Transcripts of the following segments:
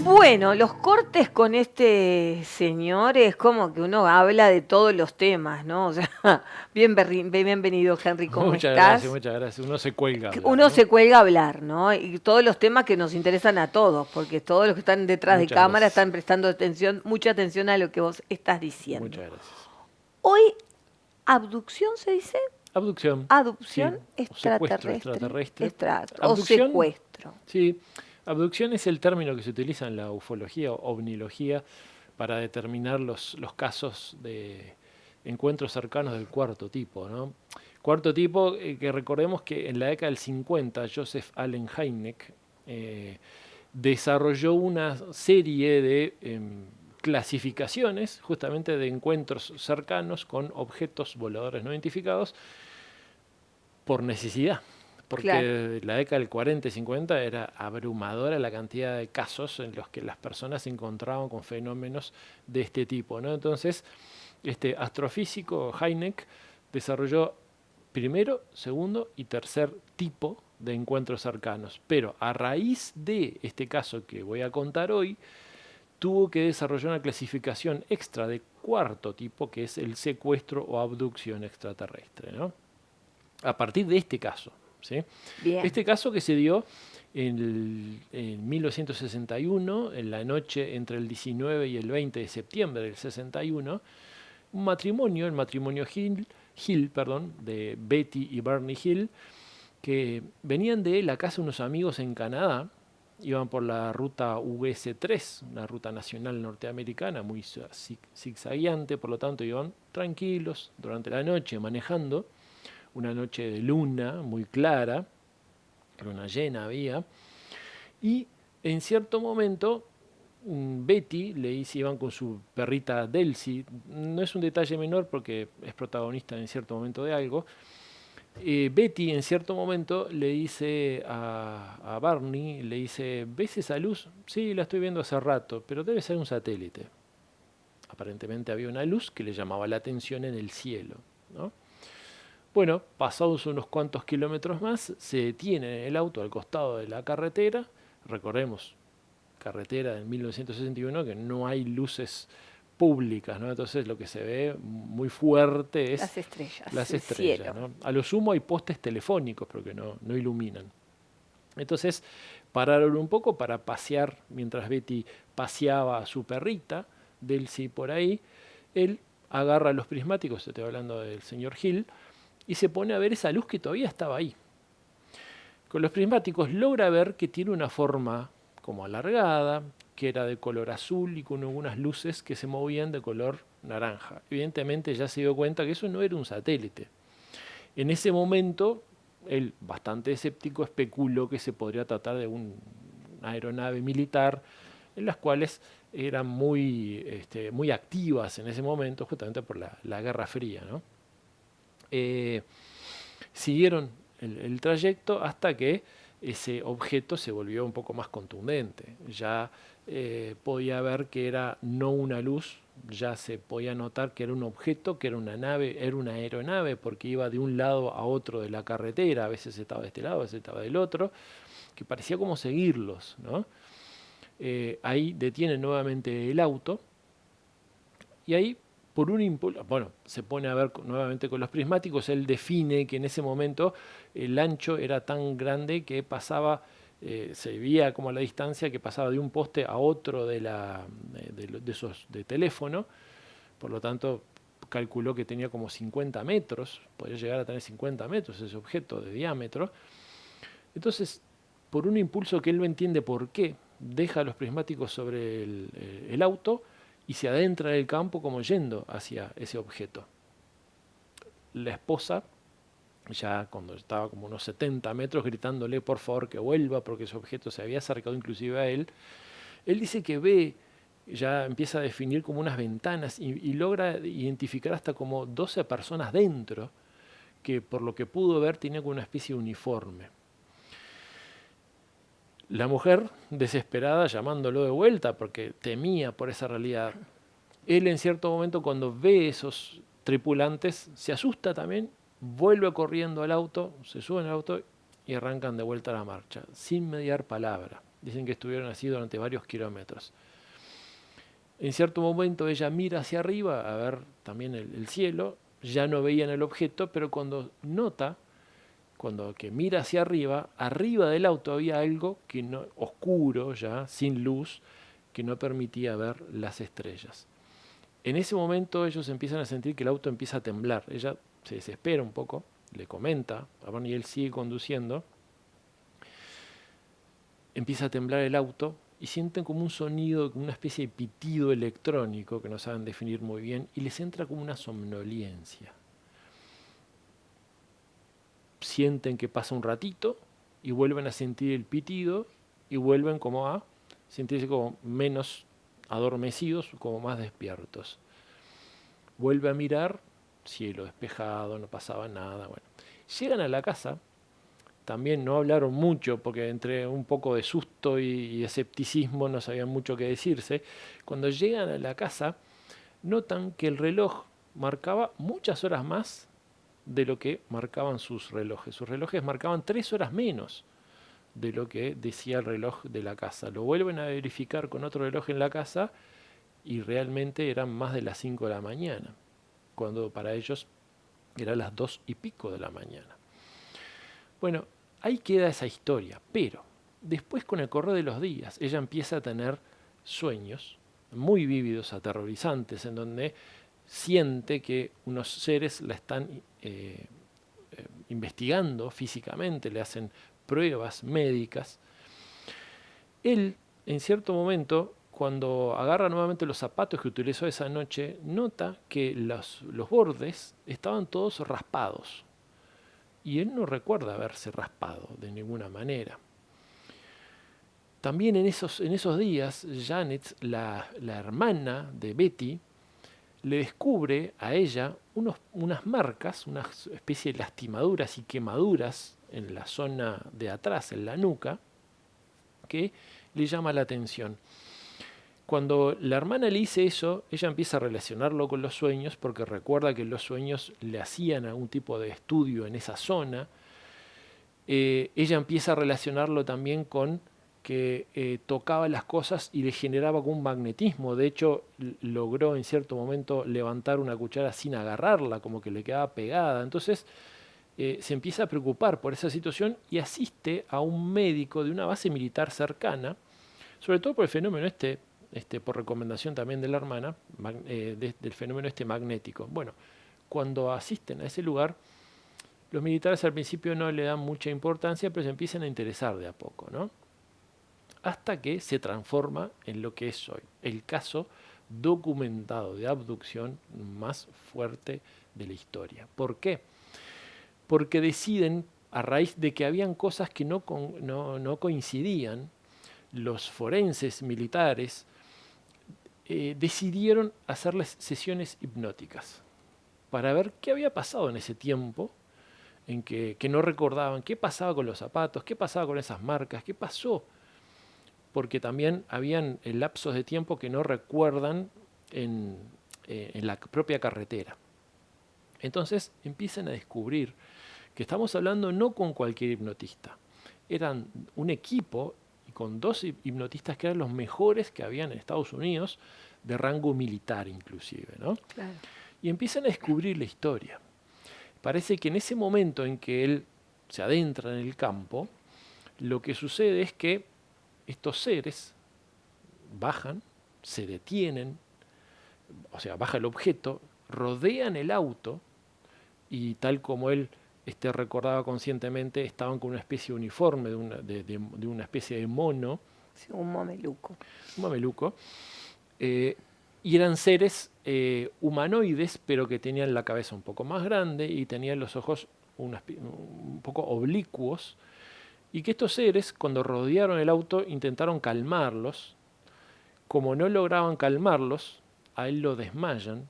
Bueno, los cortes con este señor es como que uno habla de todos los temas, ¿no? O sea, bienvenido, Henry, ¿cómo Muchas gracias, estás? muchas gracias. Uno se cuelga a Que hablar, uno ¿no? se cuelga a hablar, ¿no? Y todos los temas que nos interesan a todos, porque todos los que están detrás de Muchas cámara gracias, están prestando atención, mucha atención a lo que vos estás diciendo. muchas gracias. Hoy, abducción se dice, Abducción, sí, adopción o secuestro extraterrestre, extraterrestre. o Abducción, secuestro. sí, abducción es el término que se utiliza en la ufología o ovnilogía para determinar los casos de encuentros cercanos del cuarto tipo, ¿no? Cuarto tipo, que recordemos que en la década del 50, Joseph Allen Hynek desarrolló una serie de clasificaciones justamente de encuentros cercanos con objetos voladores no identificados por necesidad, Claro. porque la década del 40 y 50 era abrumadora la cantidad de casos en los que las personas se encontraban con fenómenos de este tipo, ¿no? Entonces, este astrofísico Hynek desarrolló primero, segundo y tercer tipo de encuentros cercanos. Pero a raíz de este caso que voy a contar hoy, tuvo que desarrollar una clasificación extra de cuarto tipo, que es el secuestro o abducción extraterrestre, ¿no? A partir de este caso, ¿sí? Bien. Este caso que se dio en 1961, en la noche entre el 19 y el 20 de septiembre del 61, un matrimonio, el matrimonio Hill, perdón, de Betty y Bernie Hill, que venían de la casa de unos amigos en Canadá, iban por la ruta US-3, una ruta nacional norteamericana muy zigzagueante, por lo tanto iban tranquilos durante la noche manejando, una noche de luna muy clara, luna llena había, y en cierto momento Betty le dice, iban con su perrita Delcy, no es un detalle menor porque es protagonista en cierto momento de algo. Betty en cierto momento le dice a Barney, le dice, ¿ves esa luz? Sí, la estoy viendo hace rato, pero debe ser un satélite. Aparentemente había una luz que le llamaba la atención en el cielo, ¿no? Bueno, pasados unos cuantos kilómetros más, se detiene el auto al costado de la carretera. Recordemos, carretera de 1961, que no hay luces públicas, ¿no? Entonces lo que se ve muy fuerte es Las estrellas, las el estrellas, cielo. ¿no? A lo sumo hay postes telefónicos, pero que no iluminan. Entonces pararon un poco para pasear, mientras Betty paseaba a su perrita, Delcy por ahí, él agarra los prismáticos, estoy hablando del señor Hill, y se pone a ver esa luz que todavía estaba ahí. Con los prismáticos logra ver que tiene una forma como alargada, que era de color azul y con algunas luces que se movían de color naranja. Evidentemente ya se dio cuenta que eso no era un satélite. En ese momento, él, bastante escéptico, especuló que se podría tratar de una aeronave militar, en las cuales eran muy activas en ese momento, justamente por la Guerra Fría, ¿no? Siguieron el trayecto hasta que ese objeto se volvió un poco más contundente. Ya podía ver que era no una luz, ya se podía notar que era un objeto, que era una nave, era una aeronave, porque iba de un lado a otro de la carretera, a veces estaba de este lado, a veces estaba del otro, que parecía como seguirlos, ¿no? Ahí detiene nuevamente el auto y ahí, por un impulso, bueno, se pone a ver nuevamente con los prismáticos, él define que en ese momento el ancho era tan grande que pasaba, se veía como a la distancia que pasaba de un poste a otro de esos de teléfono, por lo tanto calculó que tenía como 50 metros, podría llegar a tener 50 metros ese objeto de diámetro. Entonces, por un impulso que él no entiende por qué, deja los prismáticos sobre el auto y se adentra en el campo como yendo hacia ese objeto. La esposa, ya cuando estaba como unos 70 metros, gritándole por favor que vuelva porque ese objeto se había acercado inclusive a él dice que ve, ya empieza a definir como unas ventanas y logra identificar hasta como 12 personas dentro, que por lo que pudo ver tenía como una especie de uniforme. La mujer, desesperada, llamándolo de vuelta porque temía por esa realidad. Él en cierto momento cuando ve esos tripulantes se asusta también, vuelve corriendo al auto, se sube al auto y arrancan de vuelta a la marcha, sin mediar palabra. Dicen que estuvieron así durante varios kilómetros. En cierto momento ella mira hacia arriba a ver también el cielo, ya no veían el objeto, pero cuando que mira hacia arriba, arriba del auto había algo que no, oscuro ya, sin luz, que no permitía ver las estrellas. En ese momento ellos empiezan a sentir que el auto empieza a temblar. Ella se desespera un poco, le comenta a Barney y él sigue conduciendo. Empieza a temblar el auto y sienten como un sonido, como una especie de pitido electrónico que no saben definir muy bien y les entra como una somnolencia. Sienten que pasa un ratito y vuelven a sentir el pitido y vuelven como a sentirse como menos adormecidos, como más despiertos. Vuelve a mirar, cielo despejado, no pasaba nada. Bueno, llegan a la casa. También no hablaron mucho porque entre un poco de susto y escepticismo no sabían mucho qué decirse. Cuando llegan a la casa, notan que el reloj marcaba muchas horas más de lo que marcaban sus relojes. Sus relojes marcaban 3 horas menos de lo que decía el reloj de la casa. Lo vuelven a verificar con otro reloj en la casa y realmente eran más de las 5 de la mañana, cuando para ellos eran las 2 y pico de la mañana. Bueno, ahí queda esa historia, pero después con el correr de los días ella empieza a tener sueños muy vívidos, aterrorizantes, en donde siente que unos seres la están investigando físicamente, le hacen pruebas médicas. Él, en cierto momento, cuando agarra nuevamente los zapatos que utilizó esa noche, nota que los bordes estaban todos raspados. Y él no recuerda haberse raspado de ninguna manera. También en esos días, Janet, la hermana de Betty, le descubre a ella unas marcas, una especie de lastimaduras y quemaduras en la zona de atrás, en la nuca, que le llama la atención. Cuando la hermana le dice eso, ella empieza a relacionarlo con los sueños, porque recuerda que los sueños le hacían algún tipo de estudio en esa zona. Ella empieza a relacionarlo también con que tocaba las cosas y le generaba algún magnetismo. De hecho, logró en cierto momento levantar una cuchara sin agarrarla, como que le quedaba pegada. Entonces se empieza a preocupar por esa situación y asiste a un médico de una base militar cercana, sobre todo por el fenómeno por recomendación también de la hermana, del fenómeno magnético. Bueno, cuando asisten a ese lugar, los militares al principio no le dan mucha importancia, pero se empiezan a interesar de a poco, ¿no? Hasta que se transforma en lo que es hoy, el caso documentado de abducción más fuerte de la historia. ¿Por qué? Porque deciden, a raíz de que habían cosas que no coincidían, los forenses militares decidieron hacerles sesiones hipnóticas para ver qué había pasado en ese tiempo en que no recordaban qué pasaba con los zapatos, qué pasaba con esas marcas, qué pasó, porque también habían lapsos de tiempo que no recuerdan en la propia carretera. Entonces empiezan a descubrir que estamos hablando no con cualquier hipnotista, eran un equipo con 2 hipnotistas que eran los mejores que habían en Estados Unidos, de rango militar inclusive, ¿no? Claro. Y empiezan a descubrir la historia. Parece que en ese momento en que él se adentra en el campo, lo que sucede es que estos seres bajan, se detienen, o sea, baja el objeto, rodean el auto y tal como él recordaba conscientemente, estaban con una especie de uniforme de una especie de mono. Sí, un mameluco. Un mameluco. Y eran seres humanoides, pero que tenían la cabeza un poco más grande y tenían los ojos un poco oblicuos. Y que estos seres, cuando rodearon el auto, intentaron calmarlos. Como no lograban calmarlos, a él lo desmayan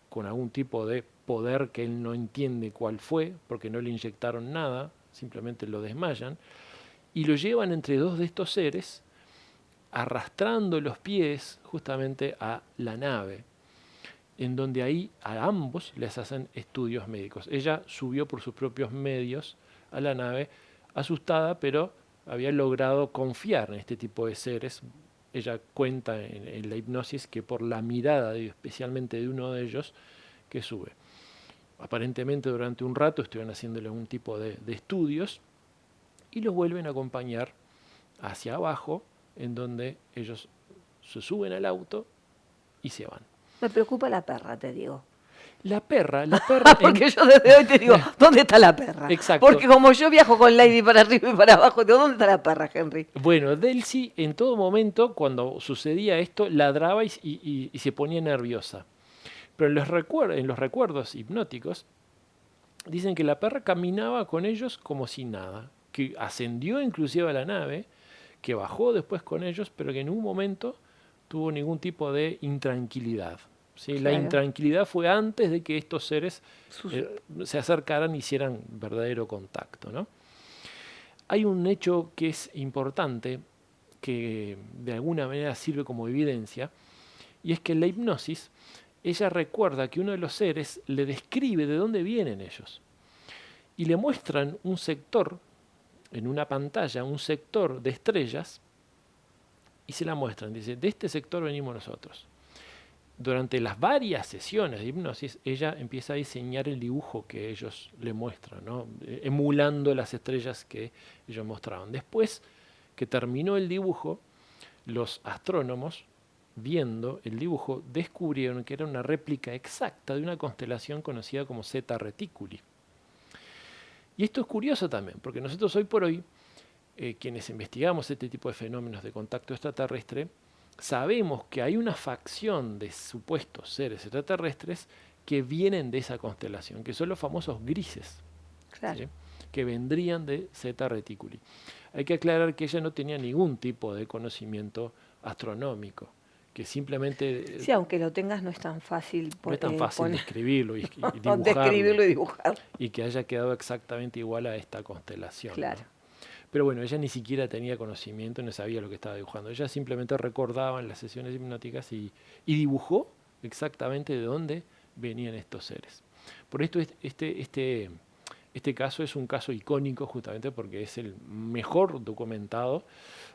con algún tipo de poder que él no entiende cuál fue, porque no le inyectaron nada, simplemente lo desmayan, y lo llevan entre 2 de estos seres, arrastrando los pies justamente a la nave, en donde ahí a ambos les hacen estudios médicos. Ella subió por sus propios medios a la nave, asustada, pero había logrado confiar en este tipo de seres. Ella cuenta en la hipnosis que por la mirada, especialmente de uno de ellos, que sube. Aparentemente durante un rato estuvieron haciéndole un tipo de estudios y los vuelven a acompañar hacia abajo, en donde ellos se suben al auto y se van. Me preocupa la perra, te digo. La perra Porque yo desde hoy te digo, ¿dónde está la perra? Exacto. Porque como yo viajo con Lady para arriba y para abajo, digo, ¿dónde está la perra, Henry? Bueno, Delcy en todo momento, cuando sucedía esto, ladraba y se ponía nerviosa. Pero en los recuerdos hipnóticos, dicen que la perra caminaba con ellos como si nada, que ascendió inclusive a la nave, que bajó después con ellos, pero que en un momento tuvo ningún tipo de intranquilidad. ¿Sí? Claro. La intranquilidad fue antes de que estos seres se acercaran y hicieran verdadero contacto, ¿no? Hay un hecho que es importante, que de alguna manera sirve como evidencia, y es que en la hipnosis ella recuerda que uno de los seres le describe de dónde vienen ellos y le muestran un sector en una pantalla, un sector de estrellas, y se la muestran. Dice, de este sector venimos nosotros. Durante las varias sesiones de hipnosis, ella empieza a diseñar el dibujo que ellos le muestran, ¿no? Emulando las estrellas que ellos mostraban. Después que terminó el dibujo, los astrónomos, viendo el dibujo, descubrieron que era una réplica exacta de una constelación conocida como Zeta Reticuli. Y esto es curioso también, porque nosotros hoy por hoy, quienes investigamos este tipo de fenómenos de contacto extraterrestre, sabemos que hay una facción de supuestos seres extraterrestres que vienen de esa constelación, que son los famosos grises, claro. ¿sí? Que vendrían de Zeta Reticuli. Hay que aclarar que ella no tenía ningún tipo de conocimiento astronómico, que simplemente... Sí, aunque lo tengas no es tan fácil. No es tan fácil describirlo y dibujarlo. Describirlo y dibujarlo. Y que haya quedado exactamente igual a esta constelación. Claro. ¿no? Pero bueno, ella ni siquiera tenía conocimiento, no sabía lo que estaba dibujando. Ella simplemente recordaba en las sesiones hipnóticas y dibujó exactamente de dónde venían estos seres. Por esto este caso es un caso icónico justamente porque es el mejor documentado.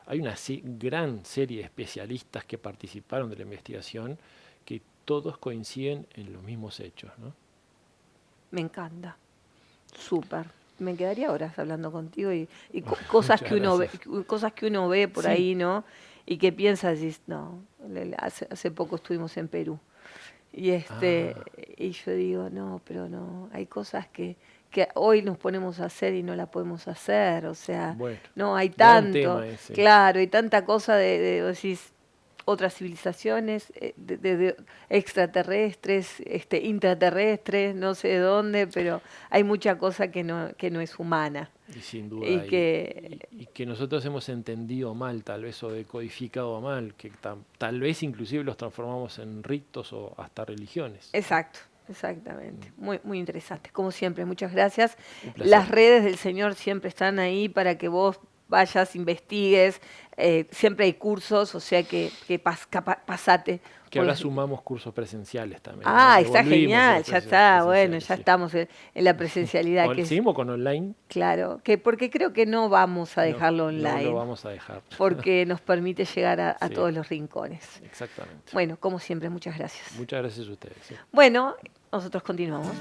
Hay una gran serie de especialistas que participaron de la investigación que todos coinciden en los mismos hechos, ¿no? Me encanta. Súper. Me quedaría horas hablando contigo y cosas que uno ve por ahí, ¿no? Y que piensas, no, hace poco estuvimos en Perú. Y y yo digo, no, pero no, hay cosas que hoy nos ponemos a hacer y no la podemos hacer, o sea, bueno, no, hay tanto, claro, hay tanta cosa decís, otras civilizaciones, de extraterrestres, intraterrestres, no sé de dónde, pero hay mucha cosa que no es humana. Y sin duda, y que nosotros hemos entendido mal, tal vez, o decodificado mal, que tal vez inclusive los transformamos en ritos o hasta religiones. Exacto. Exactamente, muy, muy interesante. Como siempre, muchas gracias. Las redes del Señor siempre están ahí para que vos vayas, investigues. Siempre hay cursos, o sea que pasate. Que ahora sumamos cursos presenciales también. Ah, está genial, ya está, bueno, ya estamos en la presencialidad. Seguimos con online. Claro, porque creo que no vamos a dejarlo online. No lo vamos a dejar. Porque nos permite llegar a todos los rincones. Exactamente. Bueno, como siempre, muchas gracias. Muchas gracias a ustedes. Sí. Bueno, nosotros continuamos.